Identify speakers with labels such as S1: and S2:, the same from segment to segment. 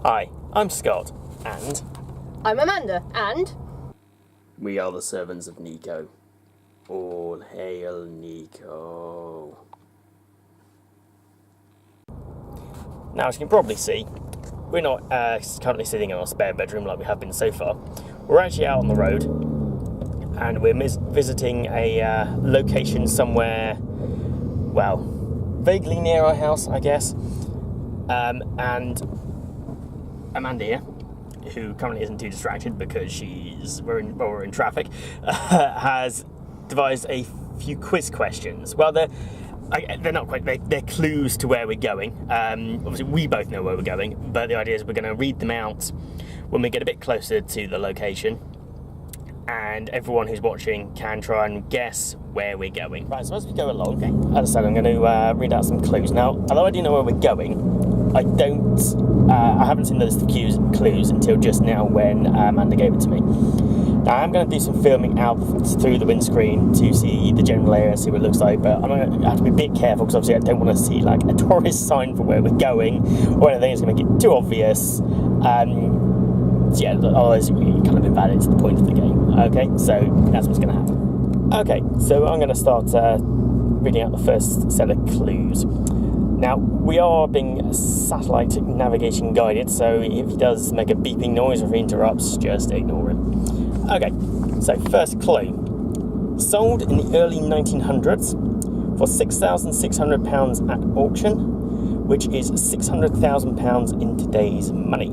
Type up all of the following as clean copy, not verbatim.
S1: Hi, I'm Scott, and
S2: I'm Amanda, and
S1: we are the servants of Nico. All hail Nico. Now, as you can probably see, we're not currently sitting in our spare bedroom like we have been so far. We're actually out on the road, and we're visiting a location somewhere, well, vaguely near our house, I guess. And Amanda here, who currently isn't too distracted because we're in traffic, has devised a few quiz questions. Well, they're not quite, they're clues to where we're going. Obviously, we both know where we're going, but the idea is we're going to read them out when we get a bit closer to the location, and everyone who's watching can try and guess where we're going. Right, so as we go along, as I said, I'm going to read out some clues. Now, although I do know where we're going, I haven't seen those clues until just now when Amanda gave it to me. Now, I'm going to do some filming out through the windscreen to see the general area, see what it looks like, but I'm going to have to be a bit careful because obviously I don't want to see like a tourist sign for where we're going or anything that's going to make it too obvious. Otherwise you kind of invalidates the point of the game. Okay, so that's what's going to happen. Okay, so I'm going to start reading out the first set of clues. Now, we are being satellite navigation guided, so if he does make a beeping noise or if he interrupts, just ignore him. Okay, so first clue. Sold in the early 1900s for £6,600 at auction, which is £600,000 in today's money.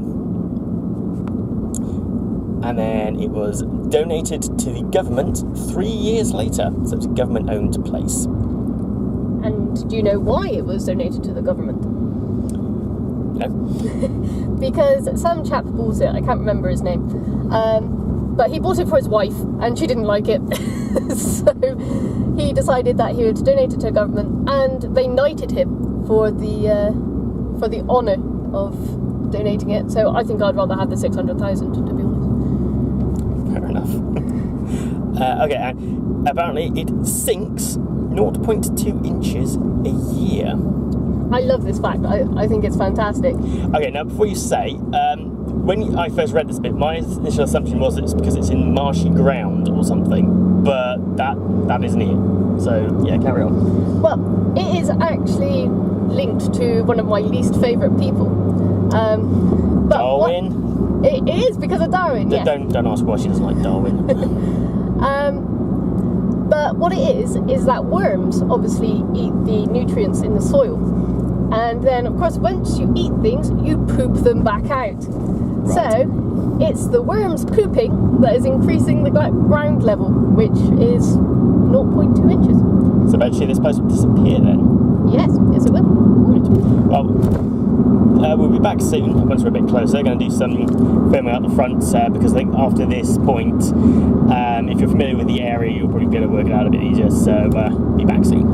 S1: And then it was donated to the government 3 years later, so it's a government-owned place.
S2: And do you know why it was donated to the government?
S1: No.
S2: Because some chap bought it, I can't remember his name, but he bought it for his wife and she didn't like it. So he decided that he would donate it to the government, and they knighted him for the honour of donating it. So I think I'd rather have the 600,000, to be honest.
S1: Fair enough. Okay, and apparently it sinks 0.2 inches a year.
S2: I love this fact. I think it's fantastic.
S1: Okay, now before you say, when I first read this bit, my initial assumption was it's because it's in marshy ground or something, but that isn't it. So yeah, carry on.
S2: Well, it is actually linked to one of my least favourite people. But
S1: Darwin?
S2: It is because of Darwin, yeah.
S1: Don't ask why she doesn't like Darwin.
S2: But what it is that worms obviously eat the nutrients in the soil. And then, of course, once you eat things, you poop them back out. Right. So, it's the worms pooping that is increasing the ground level, which is 0.2 inches.
S1: So eventually this place will disappear then?
S2: Yes, it will.
S1: Right. Well, we'll be back soon once we're a bit closer. Going to do some filming out the front because I think after this point, if you're familiar with the area, you'll probably be able to work it out a bit easier. So be back soon.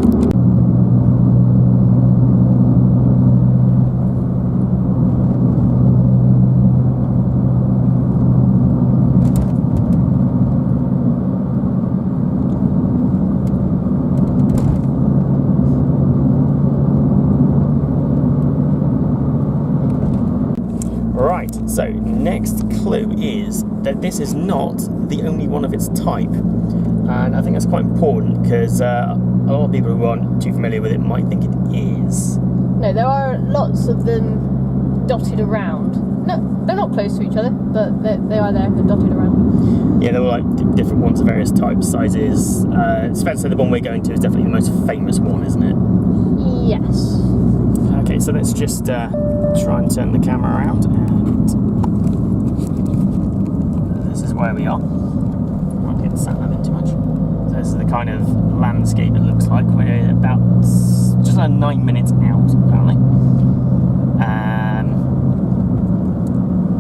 S1: Right, so next clue is that this is not the only one of its type, and I think that's quite important because a lot of people who aren't too familiar with it might think it is.
S2: No, there are lots of them dotted around. No, they're not close to each other, but they are there, they're dotted around.
S1: Yeah, there were like different ones of various types, sizes. It's fair to say the one we're going to is definitely the most famous one, isn't it?
S2: Yes.
S1: Okay, so let's just try and turn the camera around, and this is where we are. Not getting sat nav in too much. So this is the kind of landscape it looks like. We're about just under 9 minutes out, apparently.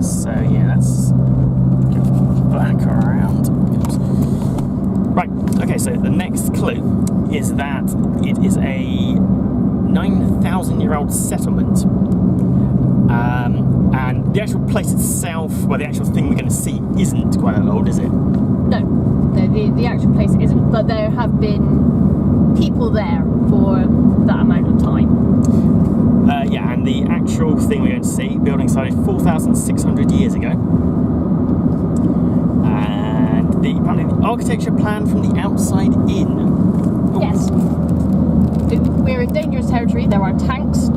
S1: So yeah, let's go back around. Oops. Right, okay, so the next clue is that it is a 9,000-year-old settlement. And the actual place itself, well, the actual thing we're going to see isn't quite that old, is it?
S2: No, the actual place isn't, but there have been people there for that amount of time.
S1: Yeah, and the actual thing we're going to see, building started 4,600 years ago. And apparently the architecture planned from the outside in. Oh.
S2: Yes. We're in dangerous territory. There are tanks.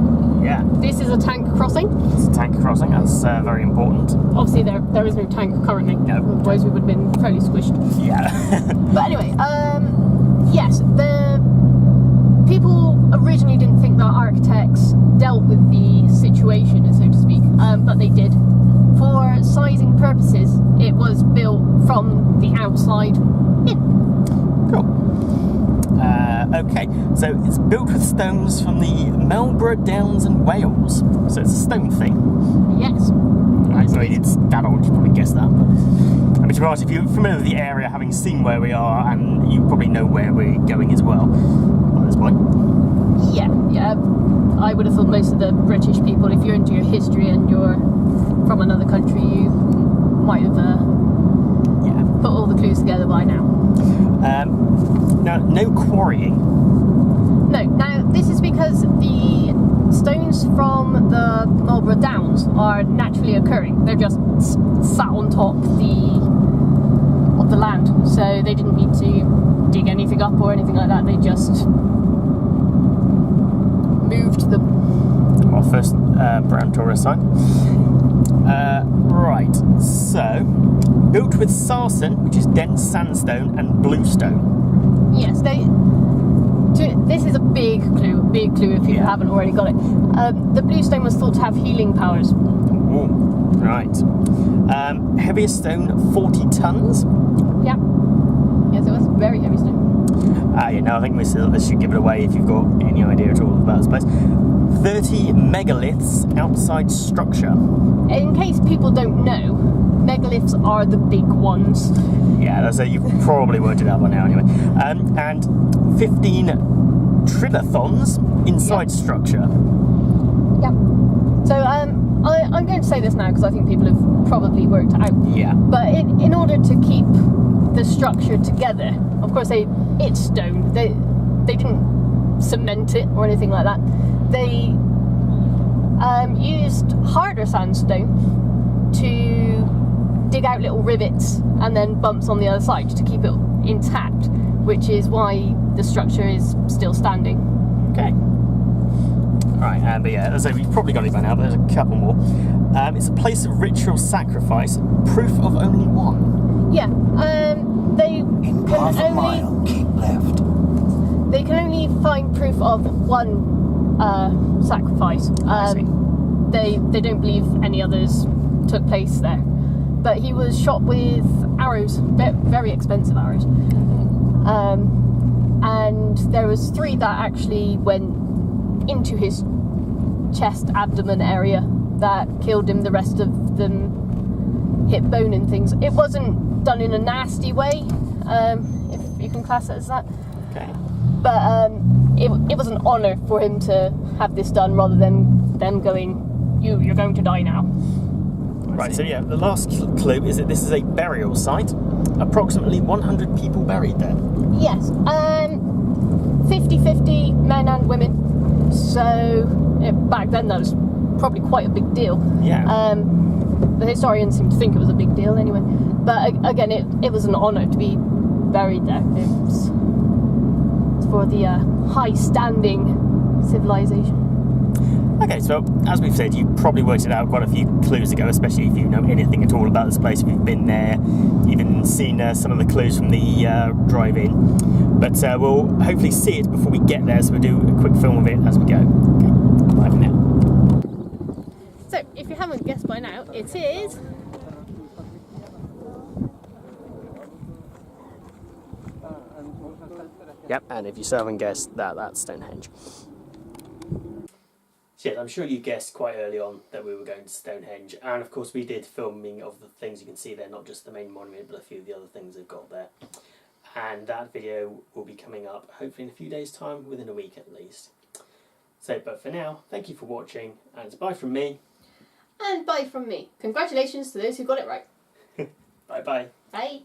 S1: Yeah.
S2: This is a tank crossing.
S1: It's a tank crossing, that's very important.
S2: Obviously, there is no tank currently.
S1: No.
S2: Otherwise, we would have been fairly squished.
S1: Yeah.
S2: But anyway, yes, the people originally didn't think that architects dealt with the situation, so to speak, but they did. For sizing purposes, it was built from the outside in.
S1: Cool. Okay, so it's built with stones from the Marlborough Downs in Wales. So it's a stone thing.
S2: Yes.
S1: Right, so it's that old, you probably guessed that. But, I mean, to be honest, if you're familiar with the area, having seen where we are, and you probably know where we're going as well by this point.
S2: Yeah. I would have thought most of the British people, if you're into your history and you're from another country, you might have put all the clues together by now.
S1: Now, no quarrying.
S2: No, now this is because the stones from the Marlborough Downs are naturally occurring. They're just sat on top of the land, so they didn't need to dig anything up or anything like that. They just moved them.
S1: Our first brown tourist sign. Right, so built with sarsen, which is dense sandstone, and bluestone.
S2: Yes, this is a big clue if you haven't already got it. The bluestone was thought to have healing powers.
S1: Ooh, right. Heaviest stone, 40 tons.
S2: Yeah. Yes, it was very heavy stone.
S1: Yeah, no, I think this should give it away if you've got any idea at all about this place. 30 megaliths outside structure.
S2: In case people don't know, megaliths are the big ones.
S1: Yeah, so you've probably worked it out by now anyway. And 15 trilithons inside structure.
S2: Yep. So I'm going to say this now because I think people have probably worked it out.
S1: Yeah.
S2: But in order to keep the structure together, of course it's stone. They didn't cement it or anything like that. They used harder sandstone to dig out little rivets and then bumps on the other side to keep it intact, which is why the structure is still standing.
S1: Okay. Alright, but yeah, as I say, we've probably got it by now, but there's a couple more. It's a place of ritual sacrifice, proof of only one.
S2: Yeah, they
S3: In
S2: can
S3: half a
S2: only
S3: mile, keep left.
S2: they can only find proof of one sacrifice.
S1: I see.
S2: They don't believe any others took place there. But he was shot with arrows, very expensive arrows. And there was 3 that actually went into his chest, abdomen area that killed him. The rest of them hit bone and things. It wasn't done in a nasty way, if you can class it as that.
S1: Okay.
S2: But it was an honour for him to have this done rather than them going, you're going to die now.
S1: Right, so yeah, the last clue is that this is a burial site. Approximately 100 people buried there.
S2: Yes, 50-50 men and women. So back then that was probably quite a big deal.
S1: Yeah.
S2: The historians seem to think it was a big deal anyway. But again, it was an honour to be buried there. It's for the high-standing civilization.
S1: Okay, so as we've said, you probably worked it out quite a few clues ago, especially if you know anything at all about this place, if you've been there, even seen some of the clues from the drive-in. But we'll hopefully see it before we get there, so we'll do a quick film of it as we go. Okay, bye for now.
S2: So, if you haven't guessed by now, it is...
S1: Yep, and if you still haven't guessed that, that's Stonehenge. So yes, I'm sure you guessed quite early on that we were going to Stonehenge, and of course we did filming of the things you can see there, not just the main monument, but a few of the other things they've got there. And that video will be coming up hopefully in a few days' time, within a week at least. So, but for now, thank you for watching, and it's bye from me.
S2: And bye from me. Congratulations to those who got it right.
S1: Bye bye.
S2: Bye.